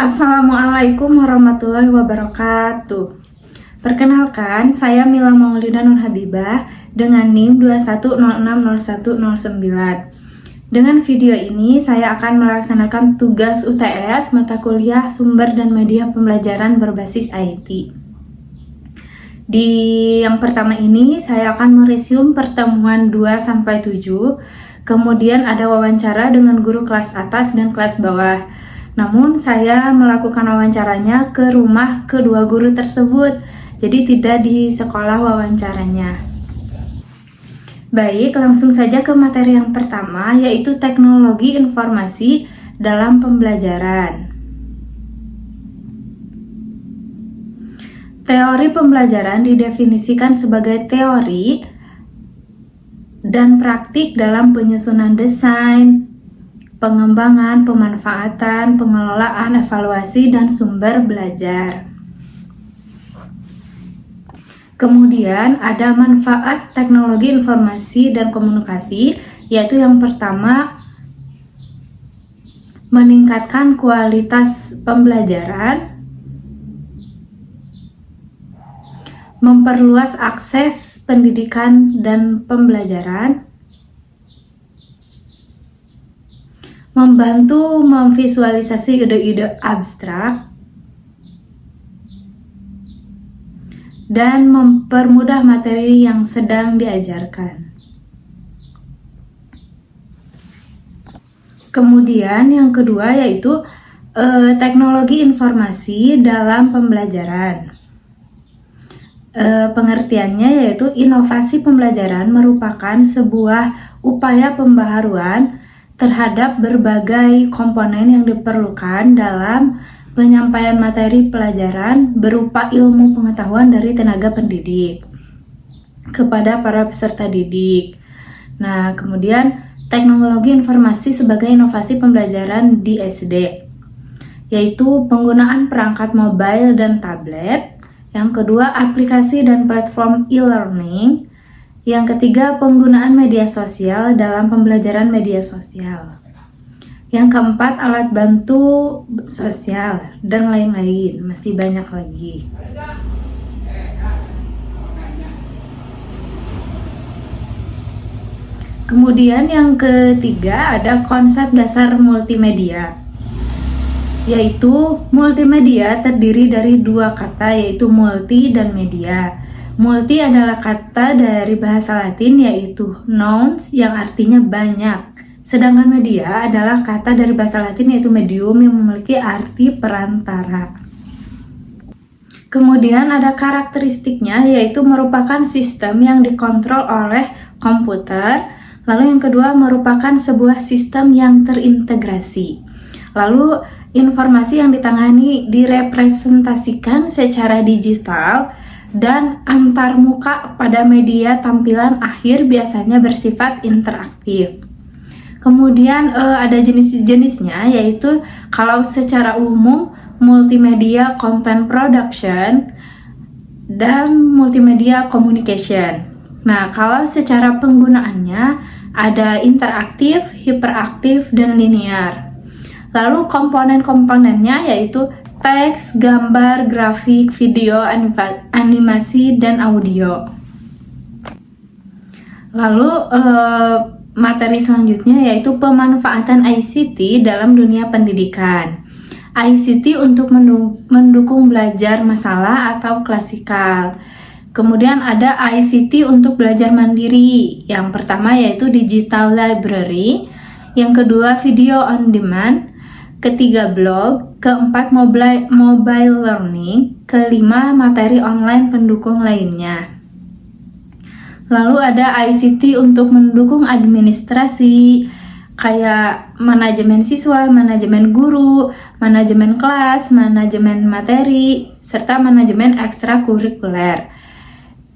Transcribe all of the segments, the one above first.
Assalamualaikum warahmatullahi wabarakatuh. Perkenalkan, saya Mila Maulida Nur Habibah dengan NIM 21060109. Dengan video ini, saya akan melaksanakan tugas UTS mata kuliah Sumber dan Media Pembelajaran berbasis IT. Di yang pertama ini, saya akan meresume pertemuan 2-7, kemudian ada wawancara dengan guru kelas atas dan kelas bawah. Namun saya melakukan wawancaranya ke rumah kedua guru tersebut, jadi tidak di sekolah wawancaranya. Baik, langsung saja ke materi yang pertama, yaitu teknologi informasi dalam pembelajaran. Teori pembelajaran didefinisikan sebagai teori dan praktik dalam penyusunan desain, pengembangan, pemanfaatan, pengelolaan, evaluasi, dan sumber belajar. Kemudian ada manfaat teknologi informasi dan komunikasi, yaitu yang pertama, meningkatkan kualitas pembelajaran, memperluas akses pendidikan dan pembelajaran, membantu memvisualisasi ide-ide abstrak, dan mempermudah materi yang sedang diajarkan. Kemudian yang kedua yaitu teknologi informasi dalam pembelajaran. Pengertiannya yaitu inovasi pembelajaran merupakan sebuah upaya pembaharuan terhadap berbagai komponen yang diperlukan dalam penyampaian materi pelajaran berupa ilmu pengetahuan dari tenaga pendidik kepada para peserta didik. Nah, kemudian teknologi informasi sebagai inovasi pembelajaran di SD, yaitu penggunaan perangkat mobile dan tablet. Yang kedua, aplikasi dan platform e-learning. Yang ketiga, penggunaan media sosial dalam pembelajaran media sosial. Yang keempat, alat bantu sosial, dan lain-lain. Masih banyak lagi. Kemudian yang ketiga ada konsep dasar multimedia, yaitu multimedia terdiri dari dua kata, yaitu multi dan media. Multi adalah kata dari bahasa Latin yaitu nouns yang artinya banyak. Sedangkan media adalah kata dari bahasa Latin yaitu medium yang memiliki arti perantara. Kemudian ada karakteristiknya yaitu merupakan sistem yang dikontrol oleh komputer. Lalu yang kedua merupakan sebuah sistem yang terintegrasi. Lalu informasi yang ditangani direpresentasikan secara digital dan antarmuka pada media tampilan akhir biasanya bersifat interaktif. Kemudian ada jenis-jenisnya yaitu kalau secara umum multimedia content production dan multimedia communication. Nah, kalau secara penggunaannya ada interaktif, hiperaktif, dan linear. Lalu komponen-komponennya yaitu teks, gambar, grafik, video, animasi, dan audio. Lalu materi selanjutnya yaitu pemanfaatan ICT dalam dunia pendidikan. ICT untuk mendukung belajar masalah atau klasikal. Kemudian ada ICT untuk belajar mandiri. Yang pertama yaitu digital library, yang kedua video on demand, ketiga blog, keempat mobile learning, kelima materi online pendukung lainnya. Lalu ada ICT untuk mendukung administrasi, kayak manajemen siswa, manajemen guru, manajemen kelas, manajemen materi, serta manajemen ekstrakurikuler.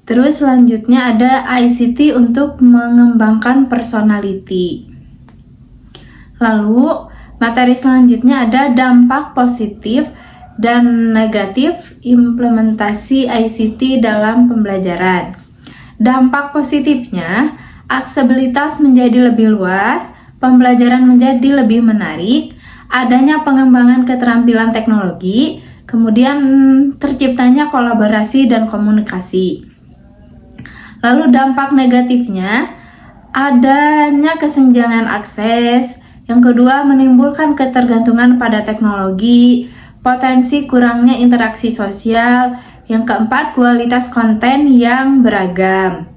Terus selanjutnya ada ICT untuk mengembangkan personality. Lalu materi selanjutnya ada dampak positif dan negatif implementasi ICT dalam pembelajaran. Dampak positifnya, aksesibilitas menjadi lebih luas, pembelajaran menjadi lebih menarik, adanya pengembangan keterampilan teknologi, kemudian terciptanya kolaborasi dan komunikasi. Lalu dampak negatifnya, adanya kesenjangan akses. Yang kedua, menimbulkan ketergantungan pada teknologi, potensi kurangnya interaksi sosial. Yang keempat, kualitas konten yang beragam.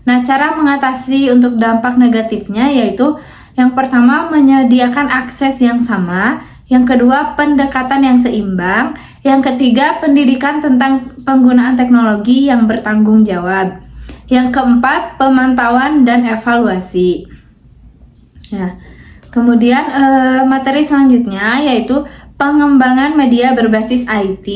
Nah, cara mengatasi untuk dampak negatifnya yaitu yang pertama, menyediakan akses yang sama. Yang kedua, pendekatan yang seimbang. Yang ketiga, pendidikan tentang penggunaan teknologi yang bertanggung jawab. Yang keempat, pemantauan dan evaluasi. Nah, kemudian materi selanjutnya yaitu pengembangan media berbasis IT.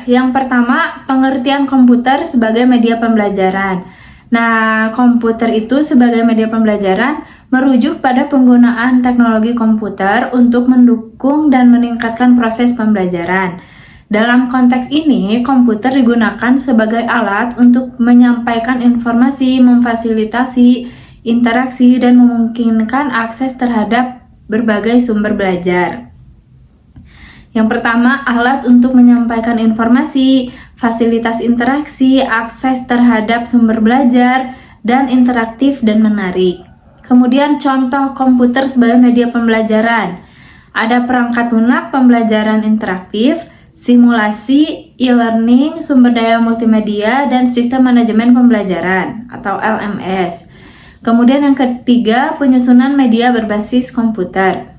Yang pertama, pengertian komputer sebagai media pembelajaran. Nah, komputer itu sebagai media pembelajaran merujuk pada penggunaan teknologi komputer untuk mendukung dan meningkatkan proses pembelajaran. Dalam konteks ini, komputer digunakan sebagai alat untuk menyampaikan informasi, memfasilitasi interaksi, dan memungkinkan akses terhadap berbagai sumber belajar. Yang pertama, alat untuk menyampaikan informasi, fasilitas interaksi, akses terhadap sumber belajar, dan interaktif dan menarik. Kemudian contoh komputer sebagai media pembelajaran. Ada perangkat lunak pembelajaran interaktif, simulasi, e-learning, sumber daya multimedia, dan sistem manajemen pembelajaran atau LMS. Kemudian yang ketiga, penyusunan media berbasis komputer.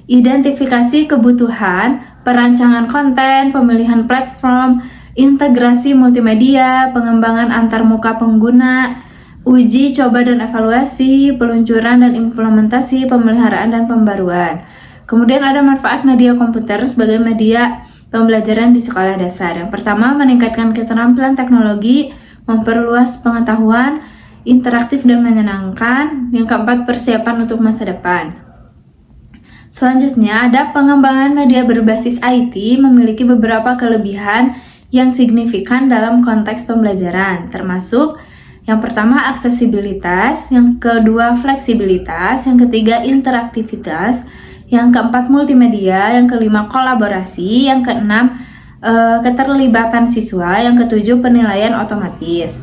Identifikasi kebutuhan, perancangan konten, pemilihan platform, integrasi multimedia, pengembangan antarmuka pengguna, uji, coba dan evaluasi, peluncuran dan implementasi, pemeliharaan dan pembaruan. Kemudian ada manfaat media komputer sebagai media pembelajaran di sekolah dasar. Yang pertama, meningkatkan keterampilan teknologi, memperluas pengetahuan, interaktif dan menyenangkan. Yang keempat, persiapan untuk masa depan. Selanjutnya, ada pengembangan media berbasis IT memiliki beberapa kelebihan yang signifikan dalam konteks pembelajaran, termasuk yang pertama, aksesibilitas, yang kedua, fleksibilitas, yang ketiga, interaktivitas, yang keempat, multimedia, yang kelima, kolaborasi, yang keenam, keterlibatan siswa, yang ketujuh, penilaian otomatis.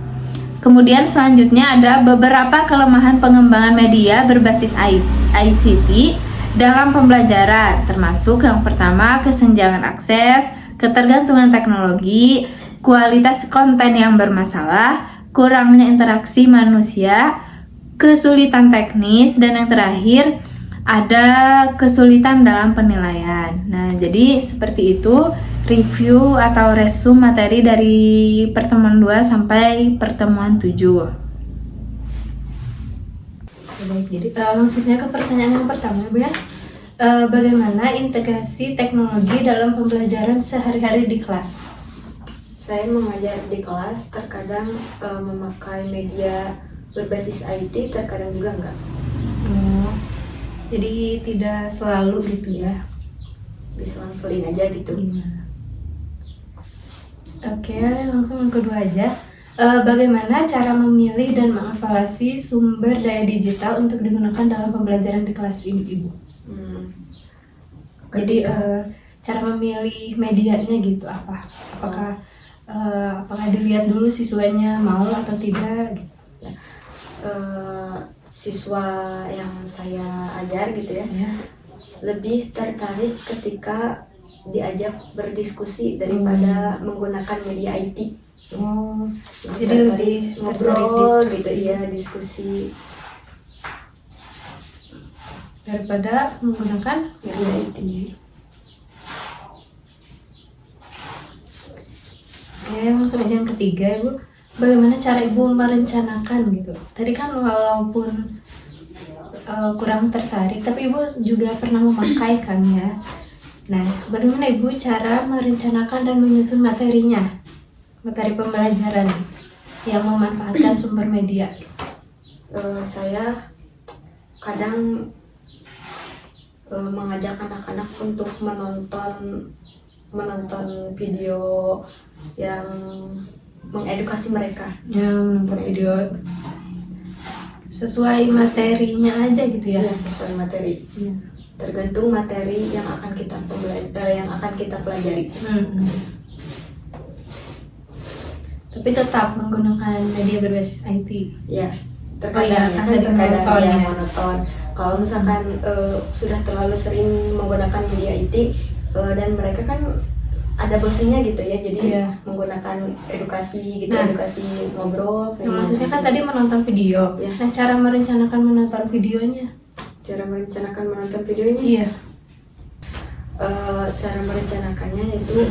Kemudian selanjutnya ada beberapa kelemahan pengembangan media berbasis ICT dalam pembelajaran, termasuk yang pertama, kesenjangan akses, ketergantungan teknologi, kualitas konten yang bermasalah, kurangnya interaksi manusia, kesulitan teknis, dan yang terakhir ada kesulitan dalam penilaian. Nah, jadi seperti itu review atau resume materi dari pertemuan 2 sampai pertemuan 7. Baik, jadi langsung saja ke pertanyaan yang pertama, Bu ya. Bagaimana integrasi teknologi dalam pembelajaran sehari-hari di kelas? Saya mengajar di kelas, terkadang memakai media berbasis IT, terkadang juga enggak. Jadi tidak selalu gitu ya? Diselang-seling aja gitu. Oke, langsung yang kedua aja. Bagaimana cara memilih dan mengevaluasi sumber daya digital untuk digunakan dalam pembelajaran di kelas ini, Ibu? Jadi cara memilih medianya gitu apa? Apakah dilihat dulu siswanya mau atau tidak? Gitu. Ya. Siswa yang saya ajar gitu ya, lebih tertarik ketika diajak berdiskusi daripada menggunakan media IT. Jadi lebih ngobrol gitu ya, diskusi daripada menggunakan media IT. Oke, langsung aja yang ketiga, Ibu. Bagaimana cara Ibu merencanakan gitu? Tadi kan walaupun kurang tertarik, tapi Ibu juga pernah memakai kan ya? Nah, bagaimana Ibu cara merencanakan dan menyusun materinya? Materi pembelajaran yang memanfaatkan sumber media. Saya kadang mengajak anak-anak untuk menonton video yang mengedukasi mereka. Yang menonton video sesuai materinya aja gitu ya. Iya, sesuai materi. Iya. Tergantung materi yang akan kita pelajari. Tapi tetap menggunakan media berbasis IT. Ya, Oh iya, terkadang kan jadi monoton ya ya. monoton. Kalau misalkan sudah terlalu sering menggunakan media IT dan mereka kan ada bosennya gitu ya, jadi Iya. menggunakan edukasi gitu, Nah, edukasi ngobrol. Yang maksudnya kan tadi menonton video. Ya. Nah, cara merencanakan menonton videonya. Cara merencanakan menonton videonya. Iya. Cara merencanakannya itu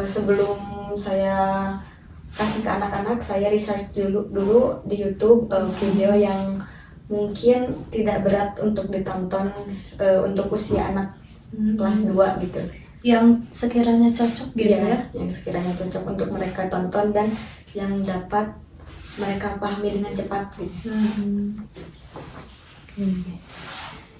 sebelum saya kasih ke anak-anak, saya research dulu di YouTube video yang mungkin tidak berat untuk ditonton untuk usia anak kelas 2 gitu. Yang sekiranya cocok gitu Iya, ya. yang sekiranya cocok untuk mereka tonton dan yang dapat mereka pahami dengan cepat gitu.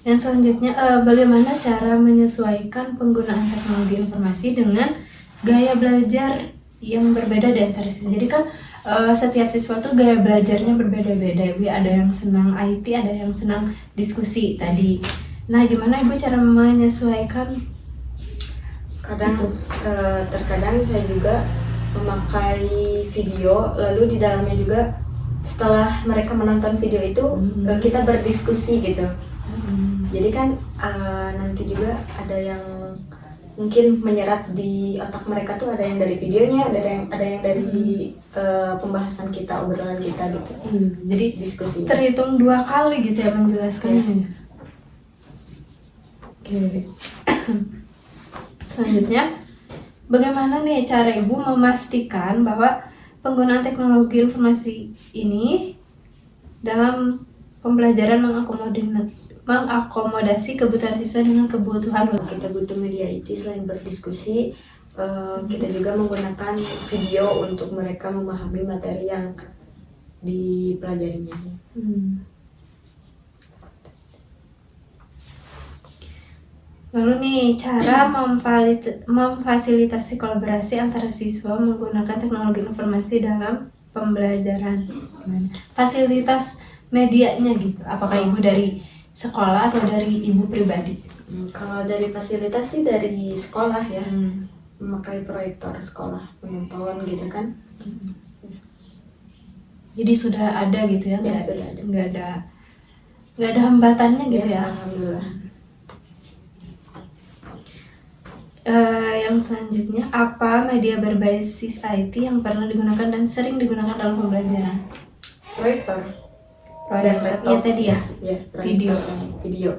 Yang selanjutnya, bagaimana cara menyesuaikan penggunaan teknologi informasi dengan gaya belajar yang berbeda di antara siswa. Jadi kan setiap siswa tuh gaya belajarnya berbeda-beda. Ibu, ada yang senang IT, ada yang senang diskusi tadi. Nah, gimana Ibu cara menyesuaikan? Terkadang saya juga memakai video, lalu di dalamnya juga setelah mereka menonton video itu kita berdiskusi gitu. Jadi kan nanti juga ada yang mungkin menyerap di otak mereka tuh, ada yang dari videonya, ada yang dari pembahasan kita, obrolan kita gitu. Jadi diskusi. Terhitung 2 kali gitu ya menjelaskannya. Oke. Selanjutnya, bagaimana nih cara Ibu memastikan bahwa penggunaan teknologi informasi ini dalam pembelajaran mengakomodasi kebutuhan siswa dengan kebutuhan? Kita butuh media IT selain berdiskusi, kita juga menggunakan video untuk mereka memahami materi yang dipelajarinya. Lalu nih, cara memfasilitasi kolaborasi antara siswa menggunakan teknologi informasi dalam pembelajaran. Fasilitas medianya gitu, apakah Ibu dari sekolah atau dari Ibu pribadi? Kalau dari fasilitas sih dari sekolah ya, memakai proyektor sekolah, menonton gitu kan. Jadi sudah ada gitu ya? Ya, sudah ada. Nggak ada hambatannya gitu ya? Alhamdulillah. Yang selanjutnya, apa media berbasis IT yang pernah digunakan dan sering digunakan dalam pembelajaran? Proyektor. Dan laptop. Ya tadi ya? Ya, Video. Video.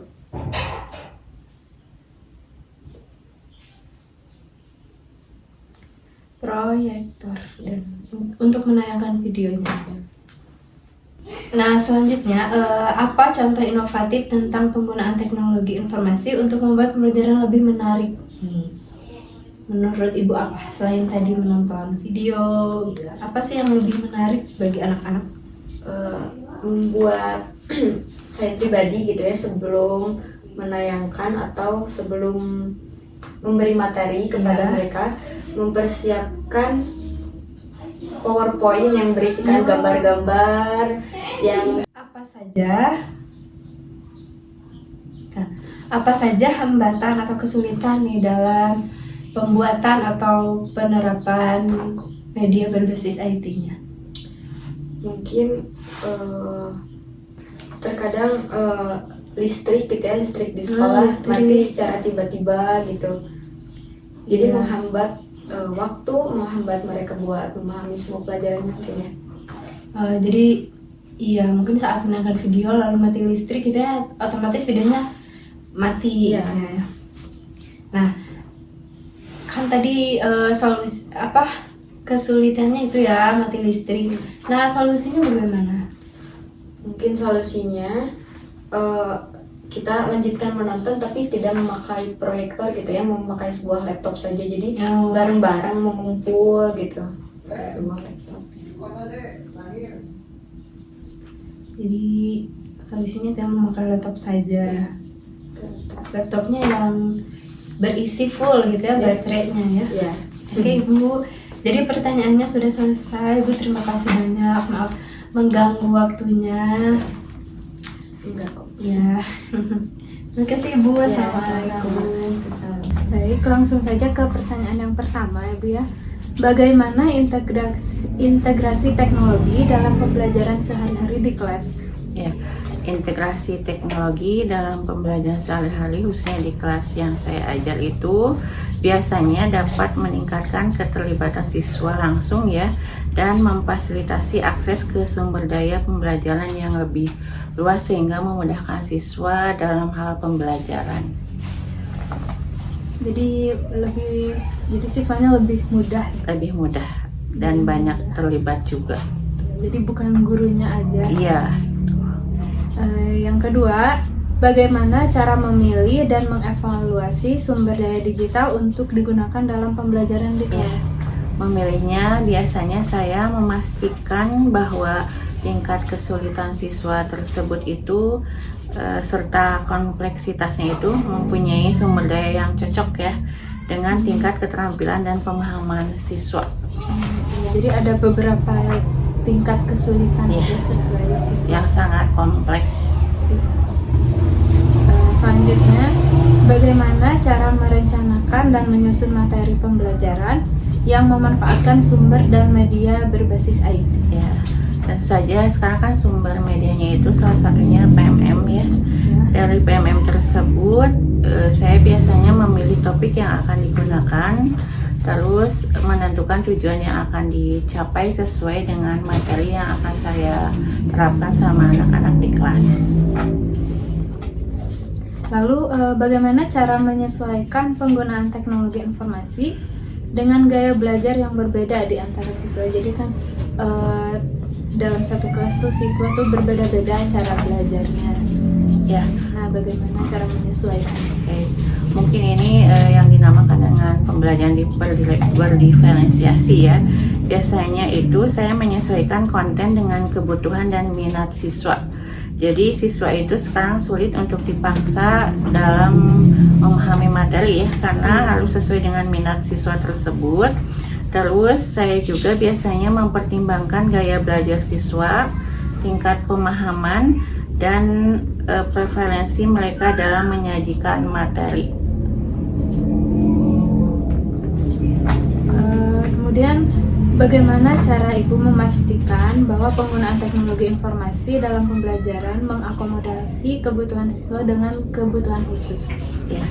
Proyektor dan untuk menayangkan videonya. Nah, selanjutnya, apa contoh inovatif tentang penggunaan teknologi informasi untuk membuat pembelajaran lebih menarik? Menurut Ibu apa? Selain tadi menonton video, apa sih yang lebih menarik bagi anak-anak? Membuat saya pribadi gitu ya, sebelum menayangkan atau sebelum memberi materi kepada mereka, mempersiapkan PowerPoint yang berisikan gambar-gambar yang apa saja hambatan atau kesulitan nih dalam pembuatan atau penerapan media berbasis IT-nya? Mungkin terkadang listrik gitu ya, listrik di sekolah mati secara tiba-tiba gitu. Jadi menghambat waktu, menghambat mereka buat memahami semua pelajarannya mungkin ya. Jadi iya, mungkin saat menayangkan video lalu mati listrik gitu ya, otomatis videonya mati. Iya. Nah, kan tadi kesulitannya itu ya mati listrik. Nah, solusinya bagaimana? Mungkin solusinya kita lanjutkan menonton tapi tidak memakai proyektor gitu ya, memakai sebuah laptop saja, jadi bareng-bareng mengumpul gitu, sebuah laptop. Jadi solusinya yang memakai laptop saja. Laptopnya yang berisi full gitu ya, baterainya ya. Ya. Oke Ibu, jadi pertanyaannya sudah selesai. Ibu terima kasih banyak, maaf mengganggu waktunya. enggak kok. Ya. Terima kasih Ibu. Ya, Assalamualaikum. sama-sama. Baik, langsung saja ke pertanyaan yang pertama ya Bu ya. Bagaimana integrasi teknologi dalam pembelajaran sehari-hari di kelas? Ya, integrasi teknologi dalam pembelajaran sehari-hari khususnya di kelas yang saya ajar itu biasanya dapat meningkatkan keterlibatan siswa langsung ya, dan memfasilitasi akses ke sumber daya pembelajaran yang lebih luas sehingga memudahkan siswa dalam hal pembelajaran. Jadi siswanya lebih mudah. Lebih mudah dan banyak terlibat juga. Jadi bukan gurunya aja. Iya. Yang kedua, bagaimana cara memilih dan mengevaluasi sumber daya digital untuk digunakan dalam pembelajaran di kelas? Memilihnya biasanya saya memastikan bahwa tingkat kesulitan siswa tersebut itu serta kompleksitasnya itu mempunyai sumber daya yang cocok ya dengan tingkat keterampilan dan pemahaman siswa. Jadi ada beberapa tingkat kesulitan sesuai siswa. Yang sangat kompleks. Selanjutnya, bagaimana cara merencanakan dan menyusun materi pembelajaran yang memanfaatkan sumber dan media berbasis IT? Ya, tentu saja sekarang kan sumber medianya itu salah satunya PMM ya. Dari PMM tersebut, saya biasanya memilih topik yang akan digunakan, terus menentukan tujuan yang akan dicapai sesuai dengan materi yang akan saya terapkan sama anak-anak di kelas. Lalu bagaimana cara menyesuaikan penggunaan teknologi informasi dengan gaya belajar yang berbeda di antara siswa? Jadi kan dalam satu kelas tuh siswa tuh berbeda-beda cara belajarnya. Ya. Nah, bagaimana cara menyesuaikan? Oke. Mungkin ini yang dinamakan dengan pembelajaran berdiferensiasi ya. Biasanya itu saya menyesuaikan konten dengan kebutuhan dan minat siswa. Jadi siswa itu sekarang sulit untuk dipaksa dalam memahami materi ya, karena harus sesuai dengan minat siswa tersebut. Terus saya juga biasanya mempertimbangkan gaya belajar siswa, tingkat pemahaman, dan preferensi mereka dalam menyajikan materi. Kemudian bagaimana cara Ibu memastikan bahwa penggunaan teknologi informasi dalam pembelajaran mengakomodasi kebutuhan siswa dengan kebutuhan khusus? Ya,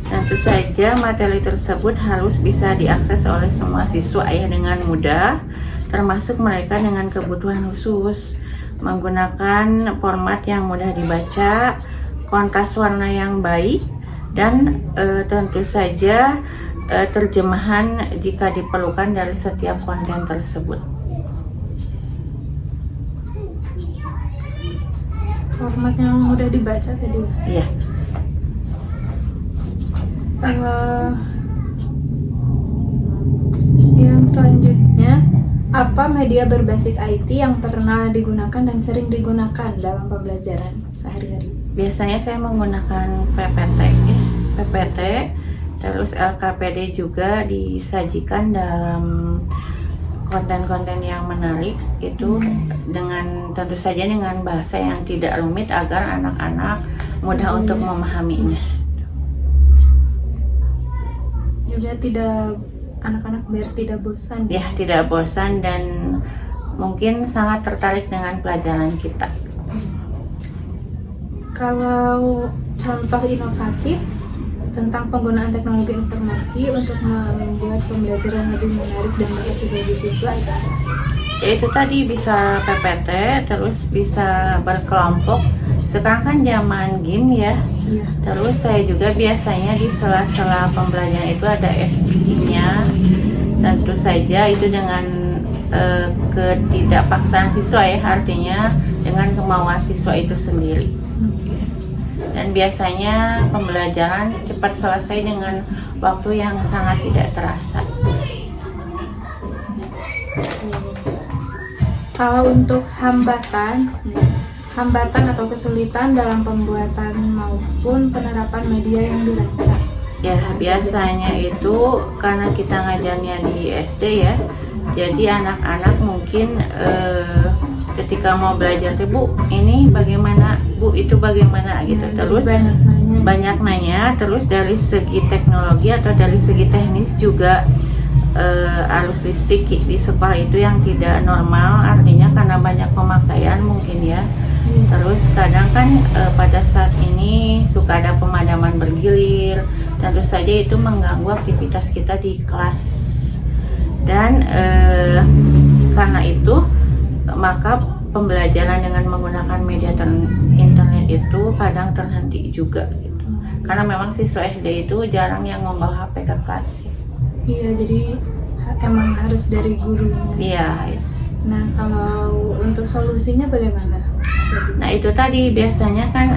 tentu saja materi tersebut harus bisa diakses oleh semua siswa ya dengan mudah, termasuk mereka dengan kebutuhan khusus. Menggunakan format yang mudah dibaca, kontras warna yang baik, dan tentu saja terjemahan jika diperlukan dari setiap konten tersebut. Format yang mudah dibaca tadi? Iya. Yang selanjutnya, apa media berbasis IT yang pernah digunakan dan sering digunakan dalam pembelajaran sehari-hari? Biasanya saya menggunakan PPT, terus LKPD juga disajikan dalam konten-konten yang menarik itu dengan tentu saja dengan bahasa yang tidak rumit agar anak-anak mudah untuk memahaminya. Juga anak-anak biar tidak bosan. Ya, tidak bosan dan mungkin sangat tertarik dengan pelajaran kita. Kalau contoh inovatif tentang penggunaan teknologi informasi untuk membuat pembelajaran lebih menarik dan menarik bagi siswa itu apa? Ya itu tadi bisa PPT, terus bisa berkelompok. Sekarang kan zaman game ya. Iya. Terus saya juga biasanya di sela-sela pembelajaran itu ada SPI-nya. Tentu saja itu dengan ketidakpaksaan siswa ya, artinya dengan kemauan siswa itu sendiri. Dan biasanya pembelajaran cepat selesai dengan waktu yang sangat tidak terasa. Kalau untuk hambatan atau kesulitan dalam pembuatan maupun penerapan media yang dirancang. Ya, biasanya itu karena kita ngajarnya di SD ya, jadi anak-anak mungkin ketika mau belajar tuh, Bu ini bagaimana, Bu itu bagaimana gitu. Terus banyak nanya, terus dari segi teknologi atau dari segi teknis juga arus listrik di sekolah itu yang tidak normal, artinya karena banyak pemakaian mungkin ya. Terus kadang kan pada saat ini suka ada pemadaman bergilir, tentu saja itu mengganggu aktivitas kita di kelas. Dan karena itu maka pembelajaran dengan menggunakan media internet itu kadang terhenti juga gitu. Karena memang siswa SD itu jarang yang membawa HP ke kelas. Iya, jadi emang harus dari gurunya. Iya. Nah, kalau untuk solusinya bagaimana? Nah itu tadi biasanya kan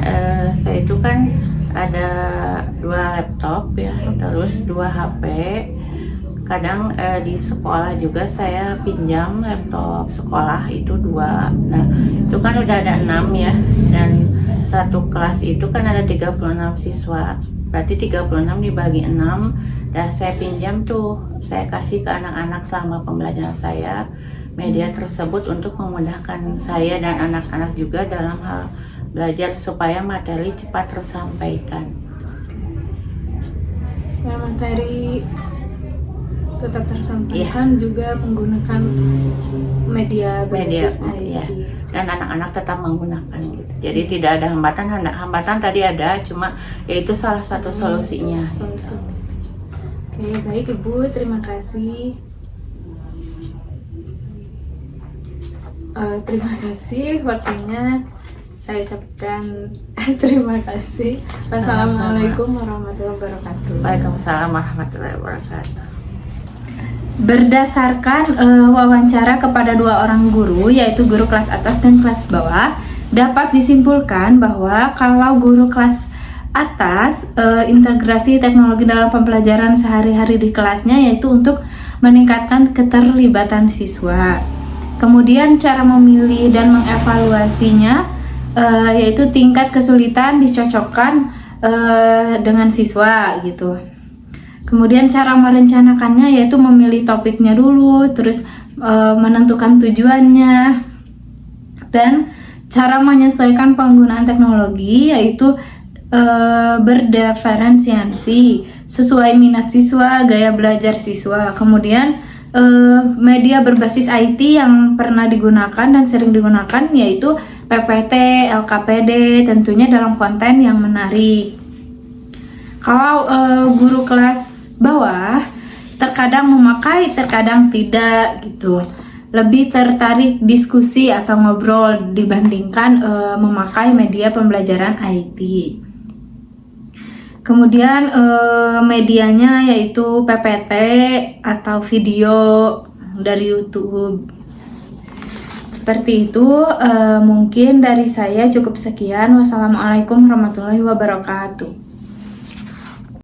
saya itu kan ada 2 laptop ya, terus 2 HP. Kadang di sekolah juga saya pinjam laptop sekolah itu 2. Nah itu kan udah ada 6 ya, dan satu kelas itu kan ada 36 siswa. Berarti 36 dibagi 6, dan saya pinjam tuh, saya kasih ke anak-anak selama pembelajaran saya media tersebut untuk memudahkan saya dan anak-anak juga dalam hal belajar supaya materi cepat tersampaikan. Supaya materi tetap tersampaikan, juga menggunakan media berbasis IT. Ya. Dan anak-anak tetap menggunakan gitu. Jadi tidak ada hambatan tadi ada, cuma yaitu salah satu solusinya. Oke, baik Ibu, terima kasih. Terima kasih waktunya. Saya ucapkan terima kasih. Wassalamualaikum warahmatullahi wabarakatuh. Waalaikumsalam warahmatullahi wabarakatuh. Berdasarkan wawancara kepada 2 orang guru, yaitu guru kelas atas dan kelas bawah, dapat disimpulkan bahwa kalau guru kelas atas integrasi teknologi dalam pembelajaran sehari-hari di kelasnya yaitu untuk meningkatkan keterlibatan siswa. Kemudian cara memilih dan mengevaluasinya yaitu tingkat kesulitan dicocokkan dengan siswa gitu. Kemudian cara merencanakannya yaitu memilih topiknya dulu, terus menentukan tujuannya, dan cara menyesuaikan penggunaan teknologi yaitu berdiferensiasi sesuai minat siswa, gaya belajar siswa. Kemudian media berbasis IT yang pernah digunakan dan sering digunakan yaitu PPT, LKPD, tentunya dalam konten yang menarik. Kalau guru kelas bawah terkadang memakai, terkadang tidak gitu. Lebih tertarik diskusi atau ngobrol dibandingkan memakai media pembelajaran IT. Kemudian medianya yaitu PPT atau video dari YouTube. Seperti itu, mungkin dari saya cukup sekian. Wassalamualaikum warahmatullahi wabarakatuh.